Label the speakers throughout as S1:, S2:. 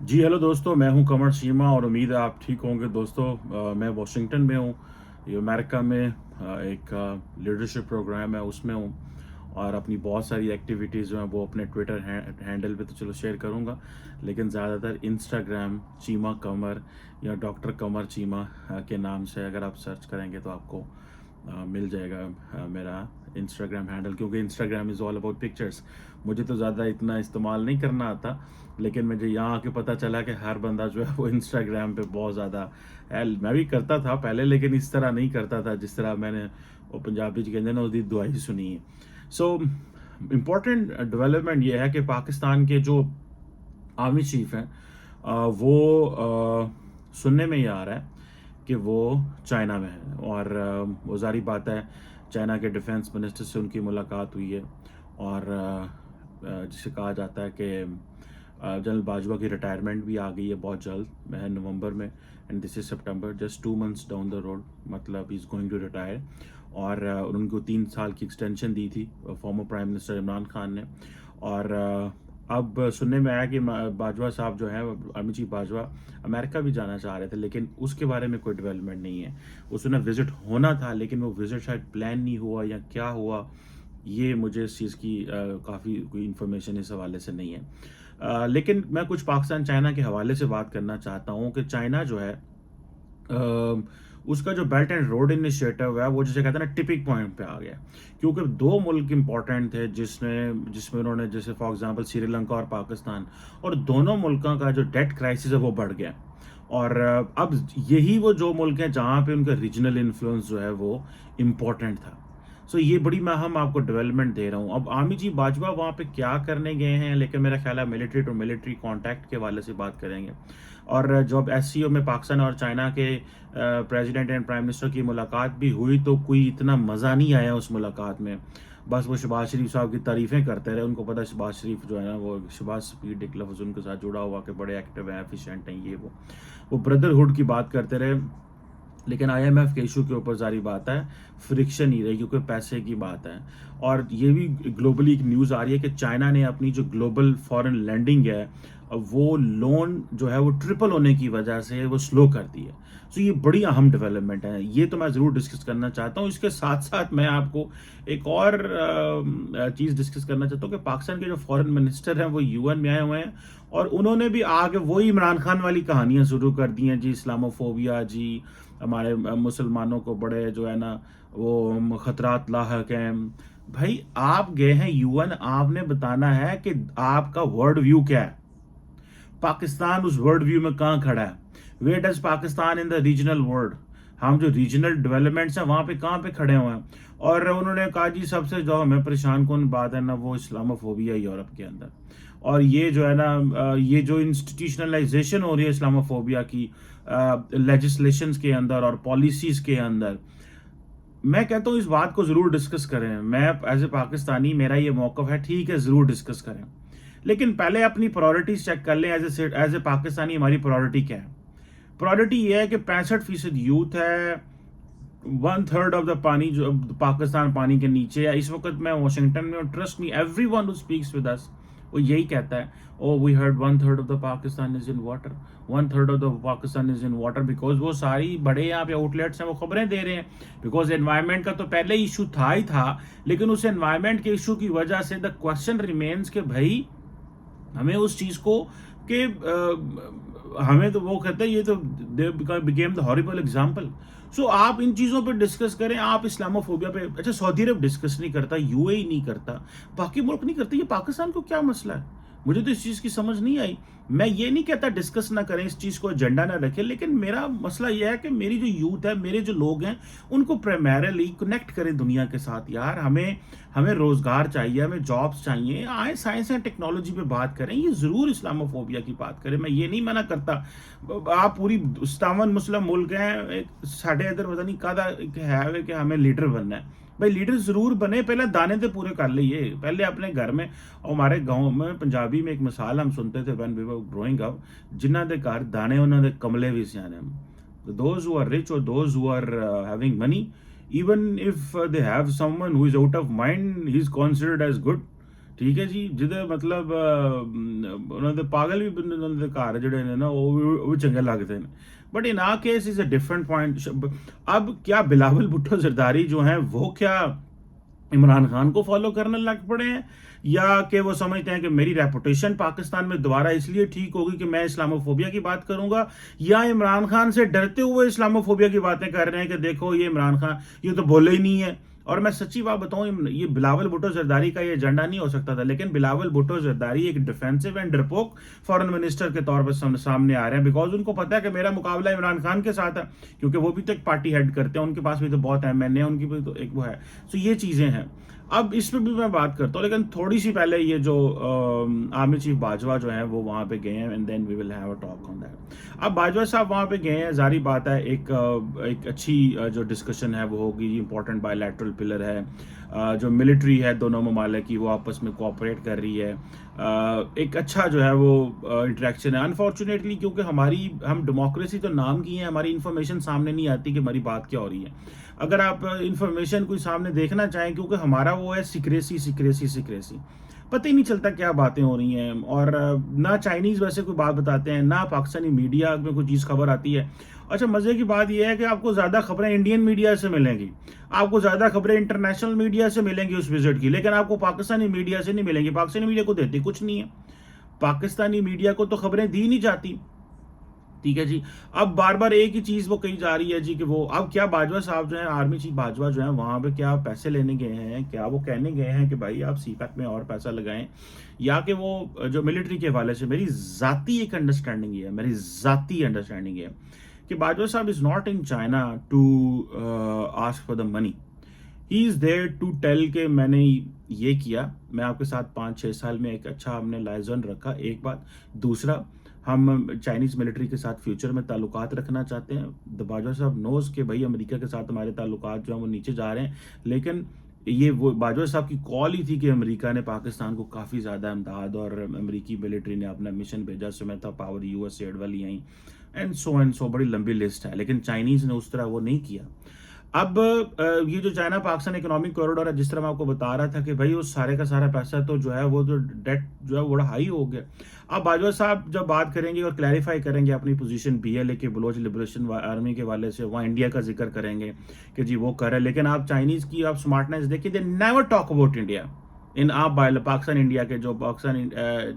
S1: जी hello दोस्तों, मैं हूं कमर चीमा और उम्मीद है आप ठीक होंगे। दोस्तों मैं वाशिंगटन में हूं, ये अमेरिका में एक लीडरशिप प्रोग्राम है उसमें हूं और अपनी बहुत सारी एक्टिविटीज़ जो हैं वो अपने ट्विटर हैंडल पे तो चलो शेयर करूंगा, लेकिन ज़्यादातर इंस्टाग्राम चीमा कमर या डॉक्टर कमर चीमा के नाम से अगर आप सर्च करेंगे तो आपको मिल जाएगा मेरा इंस्टाग्राम हैंडल, क्योंकि Instagram is all about pictures. मुझे तो ज़्यादा इतना इस्तेमाल नहीं करना आता, लेकिन मुझे यहाँ आके पता चला कि हर बंदा जो है वो इंस्टाग्राम पे बहुत ज़्यादा है। मैं भी करता था पहले, लेकिन इस तरह नहीं करता था जिस तरह मैंने वो पंजाबी च कहते ना उसकी दुआई सुनी है। सो इम्पोर्टेंट डेवलपमेंट ये है कि पाकिस्तान के जो आर्मी चीफ हैं वो सुनने में ये आ रहा है कि वो चाइना में है और वो जारी बात है, चाइना के डिफेंस मिनिस्टर से उनकी मुलाकात हुई है और जिसे कहा जाता है कि जनरल बाजवा की रिटायरमेंट भी आ गई है बहुत जल्द नवंबर में, and this is September, just 2 months down the road, मतलब he is going to retire. और उनको 3 साल की एक्सटेंशन दी थी former prime minister Imran Khan ने। और अब सुनने में आया कि बाजवा साहब जो है, आर्मी चीफ बाजवा, अमेरिका भी जाना चाह रहे थे, लेकिन उसके बारे में कोई डेवलपमेंट नहीं है। उसमें विजिट होना था लेकिन वो विजिट शायद प्लान नहीं हुआ या क्या हुआ, ये मुझे इस चीज़ की काफ़ी कोई इन्फॉर्मेशन इस हवाले से नहीं है। लेकिन मैं कुछ पाकिस्तान चाइना के हवाले से बात करना चाहता हूँ कि चाइना जो है उसका जो बेल्ट एंड रोड इनिशिएटिव है वो जिसे कहते हैं ना टिपिंग पॉइंट पे आ गया, क्योंकि दो मुल्क इंपॉर्टेंट थे जिसमें उन्होंने, जैसे फॉर एग्जांपल श्रीलंका और पाकिस्तान, और दोनों मुल्कों का जो डेट क्राइसिस है वो बढ़ गया। और अब यही वो जो मुल्क हैं जहाँ पे उनका रीजनल इन्फ्लुएंस जो है वो इम्पोर्टेंट था। सो ये बड़ी मैं हम आपको डेवलपमेंट दे रहा हूँ। अब आमी जी बाजवा वहाँ पे क्या करने गए हैं, लेकिन मेरा ख्याल है मिलिट्री टू मिलिट्री कॉन्टैक्ट के वाले से बात करेंगे। और जब एससीओ में पाकिस्तान और चाइना के प्रेसिडेंट एंड प्राइम मिनिस्टर की मुलाकात भी हुई तो कोई इतना मज़ा नहीं आया उस मुलाकात में। बस वो शहबाज शरीफ साहब की तारीफ़ें करते रहे। उनको पता है शहबाज शरीफ जो है ना, वो शहबाज स्पीड एक लफ्ज़ उनके साथ जुड़ा हुआ कि बड़े एक्टिव हैं, एफिशिएंट हैं, ये वो ब्रदरहुड की बात करते रहे। लेकिन आईएमएफ के इशू के ऊपर जारी बात है, फ्रिक्शन ही रही, क्योंकि पैसे की बात है। और ये भी ग्लोबली एक न्यूज़ आ रही है कि चाइना ने अपनी जो ग्लोबल फॉरेन लैंडिंग है वो लोन जो है वो ट्रिपल होने की वजह से वो स्लो कर दी है। सो ये बड़ी अहम डेवलपमेंट है, ये तो मैं ज़रूर डिस्कस करना चाहता हूँ। इसके साथ साथ मैं आपको एक और चीज़ डिस्कस करना चाहता हूँ कि पाकिस्तान के जो फॉरेन मिनिस्टर हैं वो यूएन में आए हुए हैं और उन्होंने भी आगे वही इमरान खान वाली कहानियाँ शुरू कर दी हैं जी, इस्लामोफोबिया जी, हमारे मुसलमानों को बड़े जो है ना वो खतरात लाहक हैं। भाई आप गए हैं यूएन, आपने बताना है कि आपका वर्ल्ड व्यू क्या है, पाकिस्तान उस वर्ल्ड व्यू में कहाँ खड़ा है, where does Pakistan in the regional world, हम जो रीजनल डेवलपमेंट्स हैं वहाँ पे कहाँ पे खड़े हुए हैं। और उन्होंने कहा जी सबसे जो हमें परेशान कौन बात है ना, वो इस्लामोफोबिया यूरोप के अंदर। और ये जो है ना ये जो इंस्टीट्यूशनलाइजेशन हो रही है इस्लामोफोबिया की लेजिस्लेशंस के अंदर और पॉलिसीज के अंदर, मैं कहता हूँ इस बात को ज़रूर डिस्कस करें। मैं एज ए पाकिस्तानी, मेरा ये मौक़िफ़ है, ठीक है ज़रूर डिस्कस करें, लेकिन पहले अपनी प्रायोरिटीज़ चेक कर लें। एज ए पाकिस्तानी हमारी प्रायोरिटी क्या है। प्रायोरिटी ये है कि 65% यूथ है, 1/3 ऑफ द पानी जो पाकिस्तान पानी के नीचे है। इस वक्त मैं वाशिंगटन में हूँ, trust me every one who speaks with us वो यही कहता है, oh we heard 1/3 of the Pakistan is in water, 1/3 of the Pakistan is in water, because वो सारी बड़े यहाँ पे आउटलेट्स हैं वो खबरें दे रहे हैं। बिकॉज एनवायरमेंट का तो पहले इशू था ही था, लेकिन उस एनवायरमेंट के इशू की वजह से द क्वेश्चन रिमेन्स कि भाई हमें उस चीज को कि हमें तो वो कहते हैं ये तो they became the horrible example. So आप इन चीज़ों पे डिस्कस करें। आप इस्लामोफोबिया पे, अच्छा सऊदी अरब डिस्कस नहीं करता, यूएई नहीं करता, बाकी मुल्क नहीं करते, ये पाकिस्तान को क्या मसला है, मुझे तो इस चीज़ की समझ नहीं आई। मैं ये नहीं कहता डिस्कस ना करें, इस चीज़ को एजेंडा ना रखें, लेकिन मेरा मसला ये है कि मेरी जो यूथ है, मेरे जो लोग हैं, उनको प्राइमरीली कनेक्ट करें दुनिया के साथ। यार हमें हमें रोज़गार चाहिए, हमें जॉब्स चाहिए, आए साइंस एंड टेक्नोलॉजी पे बात करें, ये ज़रूर इस्लामोफोबिया की बात करें, मैं ये नहीं मना करता। आप पूरी 57 मुस्लिम मुल्क हैं, एक साढ़े इधर पता नहीं कादा है कि हमें लीडर बनना है। भाई लीडर जरूर बने, पहले दाने तो पूरे कर लिए पहले अपने घर में। और हमारे गांव में पंजाबी में एक मिसाल हम सुनते थे when we were growing up, जिन्हां दे घर दाने उन्हां दे कमले भी सियाने। दोज हु आर रिच और those who are having money, even if they have someone who is out of mind, he is considered as good। ਠੀਕ ਹੈ ਜੀ, ਜਿਹਦੇ ਮਤਲਬ ਉਹਨਾਂ ਦੇ ਪਾਗਲ ਵੀ ਉਹਨਾਂ ਦੇ ਘਰ ਜਿਹੜੇ ਨੇ ਨਾ ਉਹ ਵੀ ਚੰਗੇ ਲੱਗਦੇ ਨੇ। But in are case is a different point. अब क्या बिलावल भुट्टो जरदारी जो हैं वो क्या इमरान खान को फॉलो करने लग पड़े हैं, या कि वो समझते हैं कि मेरी रेपुटेशन पाकिस्तान में दोबारा इसलिए ठीक होगी कि मैं इस्लामोफोबिया की बात करूंगा, या इमरान खान से डरते हुए इस्लामोफोबिया की बातें कर रहे हैं कि देखो ये इमरान खान ये तो बोले ही नहीं है। और मैं सच्ची बात बताऊं, ये बिलावल भुट्टो जरदारी का ये एजेंडा नहीं हो सकता था, लेकिन बिलावल भुट्टो जरदारी एक डिफेंसिव एंड डरपोक फॉरेन मिनिस्टर के तौर पर सामने आ रहे हैं, बिकॉज उनको पता है कि मेरा मुकाबला इमरान खान के साथ है, क्योंकि वो भी तो एक पार्टी हेड करते हैं, उनके पास भी तो बहुत एमएनए, उनकी भी तो एक वो है। तो ये चीजें हैं। अब इस पे भी मैं बात करता हूँ, लेकिन थोड़ी सी पहले ये जो आर्मी चीफ बाजवा जो है वो वहाँ पे गए हैं, and then we will have a talk on that. अब बाजवा साहब वहाँ पे गए हैं, जारी बात है एक अच्छी जो डिस्कशन है वो होगी, इंपॉर्टेंट बायलैटरल पिलर है, जो मिलिट्री है दोनों ममालिक की वो आपस में कोऑपरेट कर रही है, एक अच्छा जो है वो इंटरेक्शन है। अनफॉर्चुनेटली क्योंकि हम डेमोक्रेसी तो नाम की है, हमारी इन्फॉर्मेशन सामने नहीं आती कि हमारी बात क्या हो रही है। अगर आप इन्फॉर्मेशन कोई सामने देखना चाहें, क्योंकि हमारा वो है सिक्रेसी सिक्रेसी सिक्रेसी, पता ही नहीं चलता क्या बातें हो रही हैं, और ना चाइनीज़ वैसे कोई बात बताते हैं, ना पाकिस्तानी मीडिया में कोई चीज़ खबर आती है। अच्छा, मज़े की बात यह है कि आपको ज़्यादा खबरें इंडियन मीडिया से मिलेंगी, आपको ज़्यादा खबरें इंटरनेशनल मीडिया से मिलेंगी उस विजिट की, लेकिन आपको पाकिस्तानी मीडिया से नहीं मिलेंगी। पाकिस्तानी मीडिया को देती कुछ नहीं है, पाकिस्तानी मीडिया को तो खबरें दी नहीं जाती। ठीक है जी। अब बार बार एक ही चीज वो कही जा रही है जी कि वो, अब क्या बाजवा साहब जो है, आर्मी चीफ बाजवा जो है, वहां पे क्या पैसे लेने गए हैं, क्या वो कहने गए हैं कि भाई आप सीपैक में और पैसा लगाएं, या कि वो जो मिलिट्री के हवाले से मेरी जाती एक अंडरस्टैंडिंग है, मेरी जाती अंडरस्टैंडिंग है कि Bajwa sahab is not in China to ask for the money, he is there to tell के मैंने ये किया, मैं आपके साथ 5-6 साल में एक अच्छा हमने लाइजन रखा, एक बात। दूसरा, हम चाइनीज़ मिलिट्री के साथ फ्यूचर में ताल्लुकात रखना चाहते हैं। द बाजवा साहब नोज़ कि भाई अमेरिका के साथ हमारे ताल्लुकात जो हैं वो नीचे जा रहे हैं, लेकिन ये वो बाजवा साहब की कॉल ही थी कि अमेरिका ने पाकिस्तान को काफ़ी ज़्यादा इमदाद, और अमेरिकी मिलिट्री ने अपना मिशन भेजा, समैथा पावर यूएस एड वाली आई, एंड सो बड़ी लंबी लिस्ट है, लेकिन चाइनीज़ ने उस तरह वो नहीं किया। अब ये जो चाइना पाकिस्तान इकोनॉमिक कॉरिडोर है, जिस तरह मैं आपको बता रहा था कि भाई उस सारे का सारा पैसा तो जो है वो जो डेट जो है बड़ा हाई हो गया। अब बाजवा साहब जब बात करेंगे और क्लैरिफाई करेंगे अपनी पोजीशन बीएलए के बलोच लिबरेशन आर्मी के वाले से, वहाँ इंडिया का जिक्र करेंगे कि जी वो करे, लेकिन आप चाइनीज़ की आप स्मार्टनेस देखिए, they never talk about India in आप पाकिस्तान इंडिया के जो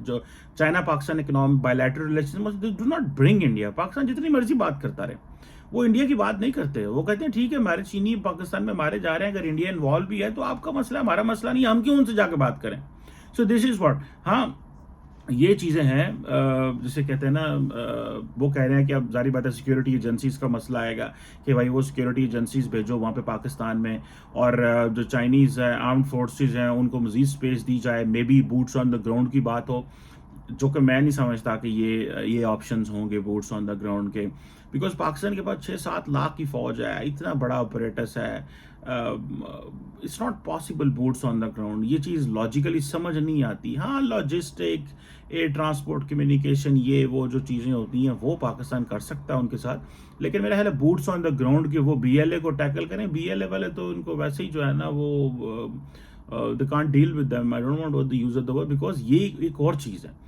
S1: जो China Pakistan economic bilateral relation, do not bring India. Pakistan जितनी मर्जी बात करता रहे, वो इंडिया की बात नहीं करते। वो कहते हैं ठीक है, हमारे चीनी पाकिस्तान में मारे जा रहे हैं, अगर इंडिया इन्वॉल्व भी है तो आपका मसला, हमारा मसला नहीं, हम क्यों उनसे जाकर बात करें। सो दिस इज व्हाट, हाँ ये चीज़ें हैं। जिसे कहते हैं ना, वो कह रहे हैं कि अब जारी बात है सिक्योरिटी एजेंसीज का मसला आएगा कि भाई वो सिक्योरिटी एजेंसीज भेजो वहाँ पे पाकिस्तान में, और जो चाइनीज़ आर्म्ड फोर्सेज हैं उनको मजीद स्पेस दी जाए, may be boots on the ground की बात हो, जो कि मैं नहीं समझता कि ये ऑप्शंस होंगे बूट्स ऑन द ग्राउंड के, बिकॉज पाकिस्तान के पास 6-7 लाख की फौज है, इतना बड़ा ऑपरेटस है, it's not possible boots on the ground. ये चीज़ लॉजिकली समझ नहीं आती। हाँ, लॉजिस्टिक, एयर ट्रांसपोर्ट, कम्युनिकेशन, ये वो जो चीज़ें होती हैं वो पाकिस्तान कर सकता है उनके साथ, लेकिन मेरा ख्याल है बूट्स ऑन द ग्राउंड के वो बीएलए को टैकल करें। बीएलए वाले तो उनको वैसे ही जो है ना वो they can't deal with them, I don't want the use of the word, because ये एक और चीज़ है।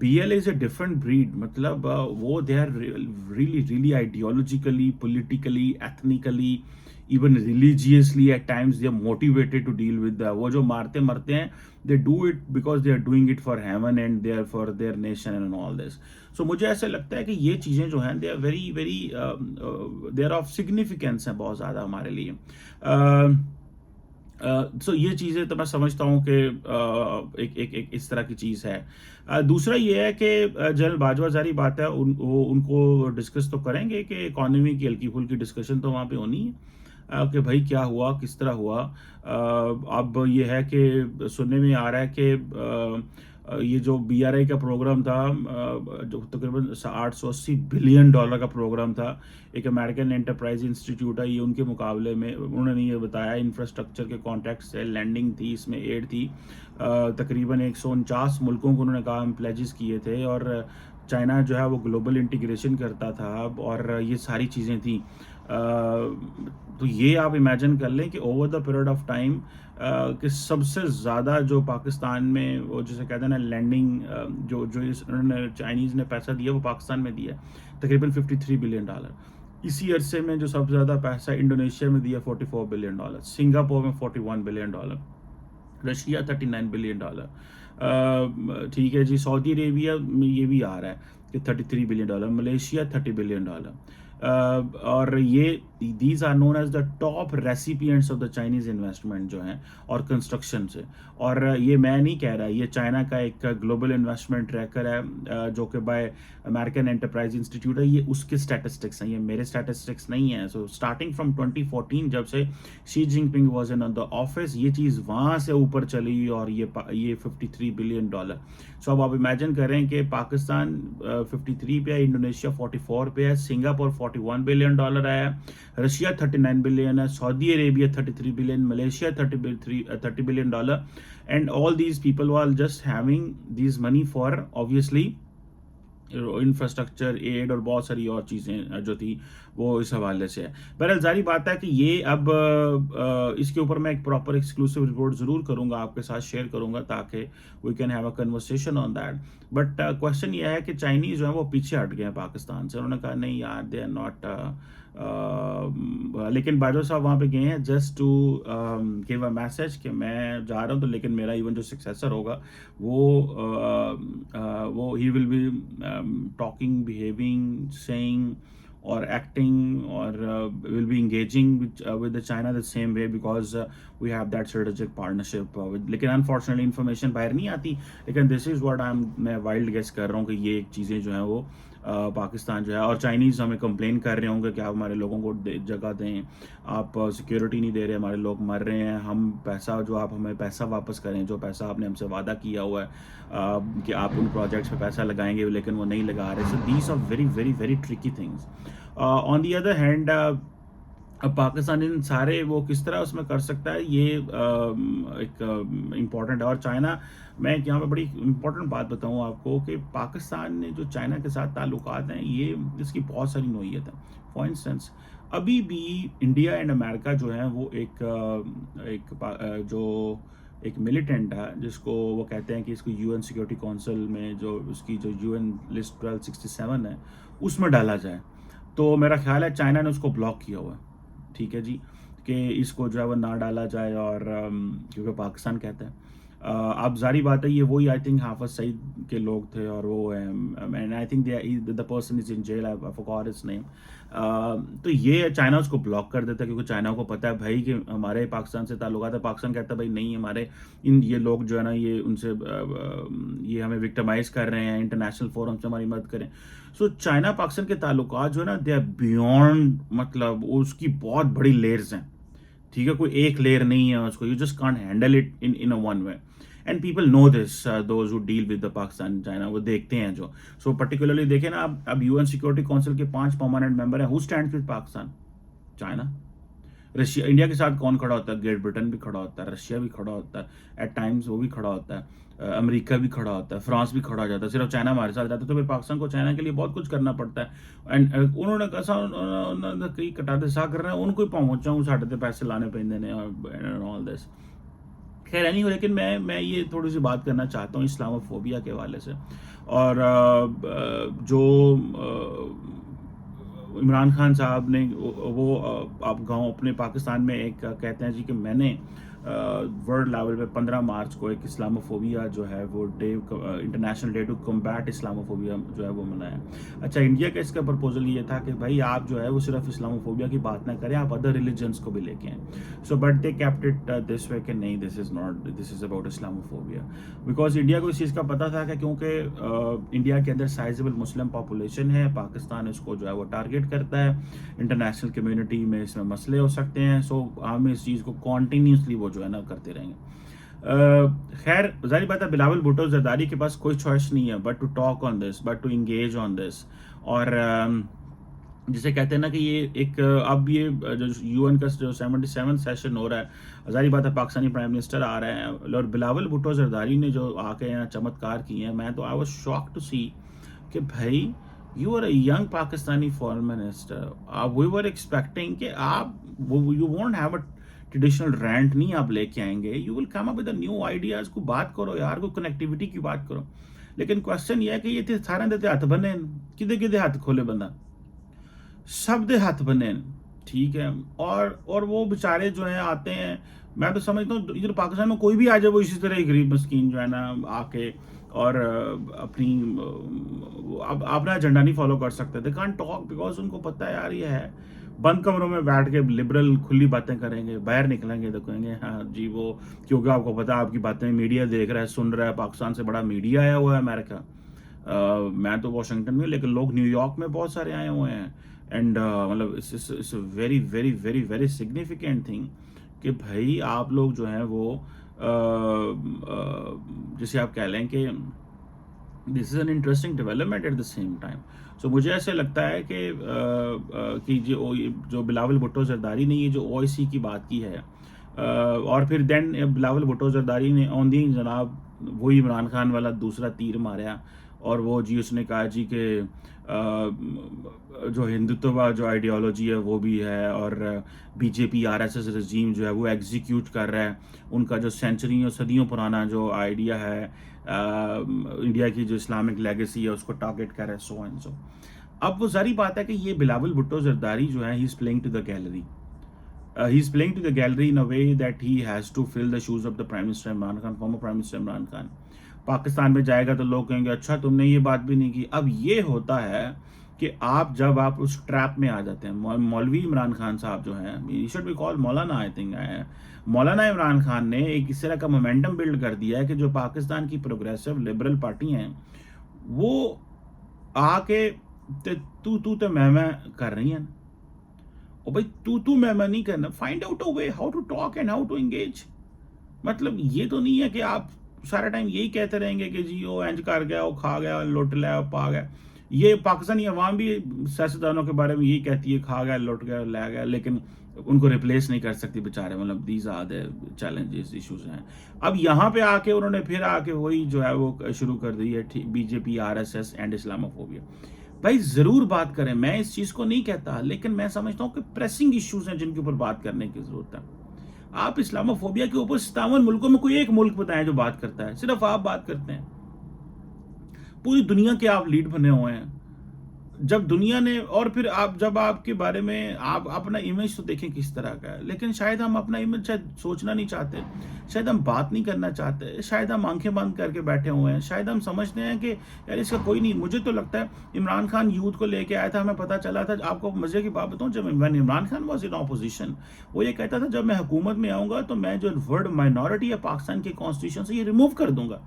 S1: BL is a different breed, मतलब वो they are really ideologically, politically, ethnically, even religiously at times they are motivated to deal with वो जो मारते मरते हैं, they do it because they are doing it for heaven and they are for their nation and all this. So मुझे ऐसा लगता है कि ये चीज़ें जो हैं they are very they are of significance हैं बहुत ज़्यादा हमारे लिए। सो ये चीज़ें तो मैं समझता हूँ कि एक इस तरह की चीज़ है। दूसरा ये है कि जनरल बाजवा जारी बात है, उनको डिस्कस तो करेंगे कि इकॉनमी की हल्की फुल्की डिस्कशन तो वहाँ पे होनी है कि भाई क्या हुआ, किस तरह हुआ। अब ये है कि सुनने में आ रहा है कि ये जो BRI का प्रोग्राम था, जो तकरीबन $880 बिलियन का प्रोग्राम था, एक अमेरिकन एंटरप्राइज इंस्टीट्यूट है, ये उनके मुकाबले में उन्होंने ये बताया इंफ्रास्ट्रक्चर के कॉन्टेक्ट से लैंडिंग थी, इसमें एड थी, तकरीबन 149 मुल्कों को उन्होंने कहा हम प्लेजेस किए थे, और चाइना जो है वो ग्लोबल इंटीग्रेशन करता था, और ये सारी चीज़ें थी। تو یہ آپ امیجن کر لیں کہ over the period of time کہ سب سے زیادہ جو پاکستان میں وہ جسے کہتے ہیں نا لینڈنگ جو انہوں نے چائنیز نے پیسہ دیا وہ پاکستان میں دیا تقریباً $53 بلین. اسی عرصے میں جو سب سے زیادہ پیسہ انڈونیشیا میں دیا $44 بلین، سنگاپور میں $41 بلین، رشیا $39 بلین. ٹھیک ہے جی. سعودی عربیہ میں یہ بھی آ رہا ہے کہ $33 بلین، ملیشیا $30 بلین. اور یہ these are known as the top recipients of the Chinese investment جو ہیں اور کنسٹرکشن سے. اور یہ میں نہیں کہہ رہا، یہ چائنا کا ایک گلوبل انویسٹمنٹ ٹریکر ہے جو کہ بائی امریکن انٹرپرائز انسٹیٹیوٹ ہے. یہ اس کے اسٹیٹسٹکس ہیں، یہ میرے اسٹیٹسٹکس نہیں ہیں. سو اسٹارٹنگ فرام 2014 جب سے شی جن پنگ واز ان دا آفس یہ چیز وہاں سے اوپر چلی اور یہ $53 بلین. سو اب آپ امیجن کریں کہ پاکستان 53 پہ ہے، انڈونیشیا 44 پہ ہے، سنگاپور $41 بلین آیا، رشیا 39 بلین ہے، Saudi Arabia 33 billion, Malaysia 30 billion. And all these people are just having these money for obviously infrastructure aid اور بہت ساری اور چیزیں جو تھی وہ اس حوالے سے ہے. بہرحال ظاہری بات ہے کہ یہ اب اس کے اوپر میں ایک پراپر ایکسکلوسیو رپورٹ ضرور کروں گا، آپ کے ساتھ شیئر کروں گا تاکہ we can have a conversation on that. But question یہ ہے کہ چائنیز جو ہیں وہ پیچھے ہٹ گئے ہیں پاکستان سے. انہوں نے کہا نہیں یار دے آر ناٹ، لیکن باجوہ صاحب وہاں پہ گئے ہیں just to give a message کہ میں جا رہا ہوں تو لیکن میرا ایون جو سکسیسر ہوگا وہ he will be talking, behaving, seeing اور ایکٹنگ اور will be engaging with the China the same way because we have that strategic partnership. لیکن انفارچونیٹلی انفارمیشن باہر نہیں آتی، لیکن دس از واٹ میں وائلڈ گیس کر رہا ہوں کہ یہ چیزیں جو ہیں وہ پاکستان جو ہے، اور چائنیز ہمیں کمپلین کر رہے ہوں گے کہ آپ ہمارے لوگوں کو جگہ دیں، آپ سیکیورٹی نہیں دے رہے، ہمارے لوگ مر رہے ہیں، ہم پیسہ جو آپ ہمیں پیسہ واپس کریں، جو پیسہ آپ نے ہم سے وعدہ کیا ہوا ہے کہ آپ ان پروجیکٹس پہ پیسہ لگائیں گے لیکن وہ نہیں لگا رہے. So these are very very very tricky things. On the other hand اب پاکستان ان سارے وہ کس طرح اس میں کر سکتا ہے، یہ ایک امپورٹنٹ ہے. اور چائنا، میں یہاں پہ بڑی امپورٹنٹ بات بتاؤں آپ کو کہ پاکستان نے جو چائنا کے ساتھ تعلقات ہیں یہ اس کی بہت ساری نوعیت ہیں. فار انسٹنس ابھی بھی انڈیا اینڈ امریکہ جو ہیں وہ ایک ملیٹنٹ ہے جس کو وہ کہتے ہیں کہ اس کو یو این سیکورٹی کونسل میں جو اس کی جو یو این لسٹ 1267 ہے اس میں ڈالا جائے. تو میرا خیال ہے چائنا نے اس کو بلاک کیا ہوا ہے. ٹھیک ہے جی، کہ اس کو جو ہے وہ نہ ڈالا جائے، اور کیونکہ پاکستان کہتا ہے. اب ظاہری بات ہے یہ وہی آئی تھنک حافظ سعید کے لوگ تھے اور وہ I think the person is in jail, I forgot his name. تو یہ چائنا اس کو بلاک کر دیتا ہے کیونکہ چائنا کو پتہ ہے بھائی کہ ہمارے پاکستان سے تعلقات ہے. پاکستان کہتا ہے بھائی نہیں، ہمارے یہ لوگ جو ہے نا یہ ان سے یہ ہمیں وکٹمائز کر رہے ہیں، انٹرنیشنل فورم سے ہماری مدد کریں. سو چائنا پاکستان کے تعلقات جو ہے نا دے آر بیونڈ، مطلب اس کی بہت بڑی لیئرز ہیں. ٹھیک ہے، کوئی ایک لیئر نہیں ہے اس کو، you just can't handle it in one way. And people know this, those who deal with the Pakistan China, وہ دیکھتے ہیں جو. سو پرٹیکولرلی دیکھیں نا، اب یو این سیکورٹی کونسل کے 5 پرماننٹ ممبر ہیں. Who stands with Pakistan? China. Russia, India کے ساتھ کون کھڑا ہوتا ہے؟ گریٹ برٹن بھی کھڑا ہوتا ہے، رشیا بھی کھڑا ہوتا ہے، ایٹ ٹائمز وہ بھی کھڑا ہوتا ہے، امریکہ بھی کھڑا ہوتا ہے، فرانس بھی کھڑا ہو جاتا ہے. صرف چائنا ہمارے ساتھ رہتا ہے تو پھر پاکستان کو چائنا کے لیے بہت کچھ کرنا پڑتا ہے. اینڈ انہوں نے کہا کئی کٹاتے سا کر رہے ہیں، ان کو ہی پہنچا ہوں ساڑھے پیسے لانے پہ نے اور آل دس. خیر نہیں ہو، لیکن میں یہ تھوڑی سی بات کرنا چاہتا ہوں اسلام فوبیا کے حوالے سے. اور جو عمران خان صاحب نے وہ آپ گاؤں اپنے پاکستان میں ایک کہتے ہیں جی کہ میں نے ورلڈ لیول پہ 15 مارچ کو ایک اسلاموفوبیا جو ہے وہ day, international day to combat Islamophobia جو ہے وہ منایا. اچھا، انڈیا کا اس کا پرپوزل یہ تھا کہ بھائی آپ جو ہے وہ صرف اسلاموفوبیا کی بات نہ کریں، آپ ادر ریلیجنس کو بھی لے کے آئیں. So but they kept it this way کہ نہیں، this is about Islamophobia. Because India کو اس چیز کا پتہ تھا کہ کیونکہ انڈیا کے اندر سائزبل مسلم پاپولیشن ہے، پاکستان اس کو جو ہے وہ ٹارگیٹ کرتا ہے، انٹرنیشنل کمیونٹی میں اس میں مسئلے ہو سکتے ہیں. سو ہم اس چیز کو کنٹینیوسلی وہ جو ہے نا کرتے رہیں گے. خیر ظاہر بات ہے بلاول بھٹو زرداری کے پاس کوئی چوائس نہیں ہے but to talk on this, but to engage on this. اور جسے کہتے ہیں نا کہ یہ ایک اب یہ جو یو این کا جو 77 سیشن ہو رہا ہے، ظاہری بات ہے پاکستانی پرائم منسٹر آ رہے ہیں اور بلاول بھٹو زرداری نے جو آ کے یہاں چمتکار کیے ہیں، میں تو آئی واز شاک ٹو سی کہ بھائی You are a young Pakistani foreign minister. We were expecting कि you won't have a traditional rant नहीं आप लेके आएंगे. You will come up with a new ideas. को बात करो यार, को connectivity की बात करो. लेकिन क्वेश्चन ये है कि ये ते सारे दे हाथ बने किदे किदे हाथ खोले बंदा, सब दे हाथ बने, ठीक है. और वो बेचारे जो है आते हैं, मैं तो समझता हूँ इधर पाकिस्तान में कोई भी आ जाए वो इसी तरह ही गरीब मस्कीन जो है ना आके और अपनी अपना एजेंडा नहीं फॉलो कर सकते. दे कांट टॉक बिकॉज उनको पता है यार ये है बंद कमरों में बैठ के लिबरल खुली बातें करेंगे, बाहर निकलेंगे तो कहेंगे हाँ जी वो, क्योंकि आपको पता है आपकी बातें मीडिया देख रहा है, सुन रहा है. पाकिस्तान से बड़ा मीडिया आया हुआ है अमेरिका. मैं तो वाशिंगटन में, लेकिन लोग न्यूयॉर्क में बहुत सारे आए हुए हैं. एंड मतलब it's very very very very significant thing कि भाई आप लोग जो हैं वो जैसे आप कह लें कि this is an interesting development at the same time. So मुझे ऐसे लगता है कि जो बिलावल भुट्टो जरदारी ने ये जो ओआईसी की बात की है, और फिर देन बिलावल भुट्टो जरदारी ने ऑन दी जनाब वही इमरान खान वाला दूसरा तीर मारा, और वो जी उसने कहा जी कि जो हिंदुत्व जो आइडियोलॉजी है वो भी है, और बीजेपी आरएसएस रजीम जो है वो एग्जीक्यूट कर रहा है उनका जो सेंचुरियों सदियों पुराना जो आइडिया है, इंडिया की जो इस्लामिक लेगेसी है उसको टारगेट कर रहा है, सो एंड सो. अब वो सारी बात है कि ये बिलावल भुट्टो जरदारी जो है he is playing to the gallery. He is playing to the gallery in a way that he has to fill the shoes of the Prime Minister Imran Khan, former Prime Minister Imran Khan. Pakistan में जाएगा तो लोग कहेंगे अच्छा तुमने ये बात भी नहीं की. अब ये होता है कि जब आप उस ट्रैप में आ जाते हैं. मौलवी इमरान खान साहब जो हैं, he should be called Maulana, I think मौलाना इमरान खान ने एक इस तरह का मोमेंटम बिल्ड कर दिया है कि जो पाकिस्तान की प्रोग्रेसिव लिबरल पार्टी हैं वो आके तू तो मैं कर रही है ना. और भाई तू मैं नहीं करना. Find out a way how to talk and how to engage. मतलब ये तो नहीं है कि आप सारा टाइम यही कहते रहेंगे कि जी वो इंज कर गया, वो खा गया, लुट लिया, पा गया. ये पाकिस्तानी अवाम भी सियासतदानों के बारे में यही कहती है, खा गया, लुट गया, ले गया, लेकिन उनको रिप्लेस नहीं कर सकती बेचारे. मतलब these are the challenges, issues हैं. अब यहाँ पे आके उन्होंने फिर आके वही जो है वो शुरू कर दी है बीजेपी आरएसएस एंड इस्लामोफोबिया. भाई जरूर बात करें, मैं इस चीज को नहीं कहता, लेकिन मैं समझता हूँ कि प्रेसिंग इश्यूज हैं जिनके ऊपर बात करने की जरूरत है. आप इस्लामोफोबिया के ऊपर 57 मुल्कों में कोई एक मुल्क बताएं जो बात करता है. सिर्फ आप बात करते हैं. पूरी दुनिया के आप लीड बने हुए हैं. जब दुनिया ने, और फिर जब आपके बारे में आप अपना इमेज तो देखें किस तरह का है. लेकिन शायद हम अपना इमेज शायद सोचना नहीं चाहते, शायद हम बात नहीं करना चाहते, शायद हम आंखें बंद करके बैठे हुए हैं. शायद हम समझते हैं कि यार इसका कोई नहीं. मुझे तो लगता है इमरान खान यूथ को लेके आया था, हमें पता चला था. आपको मजे की बात बताऊं, जब Imran Khan was in opposition, वो ये कहता था जब मैं हुकूमत में आऊंगा तो मैं जो वर्ड माइनॉरिटी है पाकिस्तान के कॉन्स्टिट्यूशन से ये रिमूव कर दूंगा.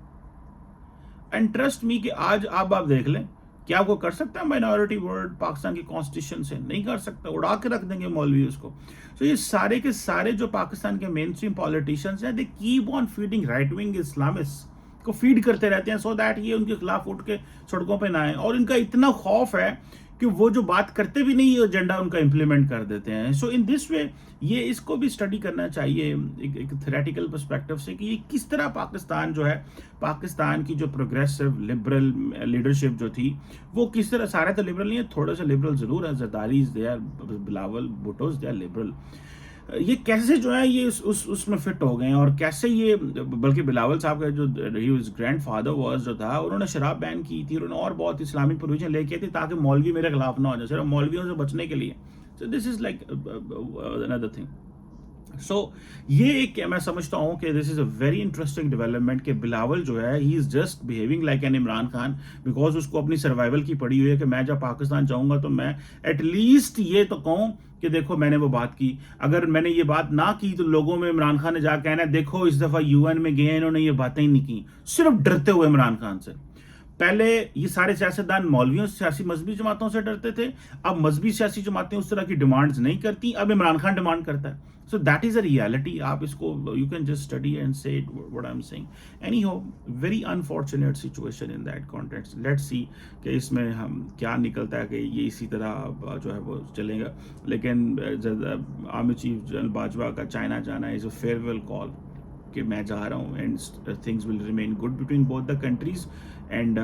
S1: एंड ट्रस्ट मी कि आज आप देख लें, क्या वो कर सकता है माइनॉरिटी वर्ड पाकिस्तान की कॉन्स्टिट्यूशन से? नहीं कर सकता. उड़ा के रख देंगे मौलवी उसको. तो ये सारे के सारे जो पाकिस्तान के मेन स्ट्रीम पॉलिटिशियंस हैं, they keep on feeding right wing Islamist को फीड करते रहते हैं सो दैट ये उनके खिलाफ उठ के सड़कों पे ना आए. और इनका इतना खौफ है कि वो जो बात करते भी नहीं, एजेंडा उनका इंप्लीमेंट कर देते हैं. सो इन दिस वे ये इसको भी स्टडी करना चाहिए एक थ्योरेटिकल पर्सपेक्टिव से कि ये किस तरह पाकिस्तान जो है, पाकिस्तान की जो प्रोग्रेसिव लिबरल लीडरशिप जो थी वो किस तरह, सारे तो लिबरल नहीं है, थोड़े से लिबरल जरूर है. Zardari they are, Bilawal Bhutto they are liberal. ये कैसे जो है ये उसमें फिट हो गए हैं, और कैसे ये, बल्कि बिलावल साहब का जो ग्रैंडफादर वाज जो था, उन्होंने शराब बैन की थी, उन्होंने और बहुत इस्लामिक प्रोविजन लेके थी ताकि मौलवी मेरे खिलाफ ना हो जाए, सिर्फ मौलवियों से बचने के लिए. So this is like another thing. So ये एक मैं समझता हूँ कि this is a very interesting development कि बिलावल जो है he is just behaving like an Imran Khan, because उसको अपनी सर्वाइवल की पड़ी हुई है कि मैं जब पाकिस्तान जाऊंगा तो मैं एटलीस्ट ये तो कहूँ कि देखो मैंने वो बात की. अगर मैंने ये बात ना की तो लोगों में इमरान खान ने जा कहना देखो इस दफा यूएन में गए इन्होंने ये बातें ही नहीं की, सिर्फ डरते हुए इमरान खान से. पहले ये सारे सियासतदान मौलवियों सियासी मजहबी जमातों से डरते थे, अब मजहबी सियासी जमातें उस तरह की डिमांड्स नहीं करती, अब इमरान खान डिमांड करता है. So that is a reality. आप इसको you can just study and say what I am saying. Anyhow very unfortunate situation in that context. Let's see कि इसमें हम क्या निकलता है कि ये इसी तरह जो है वो चलेगा. लेकिन आर्मी चीफ जनरल बाजवा का चाइना जाना इज अ फेयरवेल कॉल कि मैं जा रहा हूँ and things will remain good between both the countries. And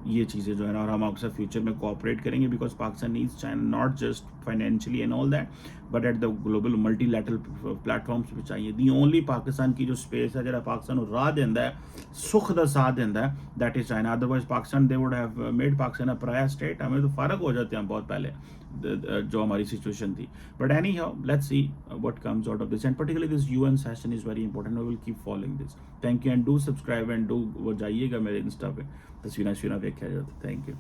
S1: یہ چیزیں جو ہے نا، اور ہم آپ سے فیوچر میں کوآپریٹ کریں گے because Pakistan needs China not just financially and all that but at the global multilateral platforms بھی چاہیے. دی اونلی پاکستان کی جو اسپیس ہے جہاں پاکستان راہ دینا ہے سکھ دا ساتھ دینا ہے that is China. Otherwise Pakistan they would have made Pakistan a prior state. ہمیں تو فارغ ہو جاتے ہیں بہت پہلے جو ہماری سچویشن تھی. But any how let's see what comes out of this, and particularly this UN session is very important. I will keep following this. Thank you, and do subscribe and do وہ جائیے گا میرے Insta پہ تصویریں دیکھا جاتا. Thank you.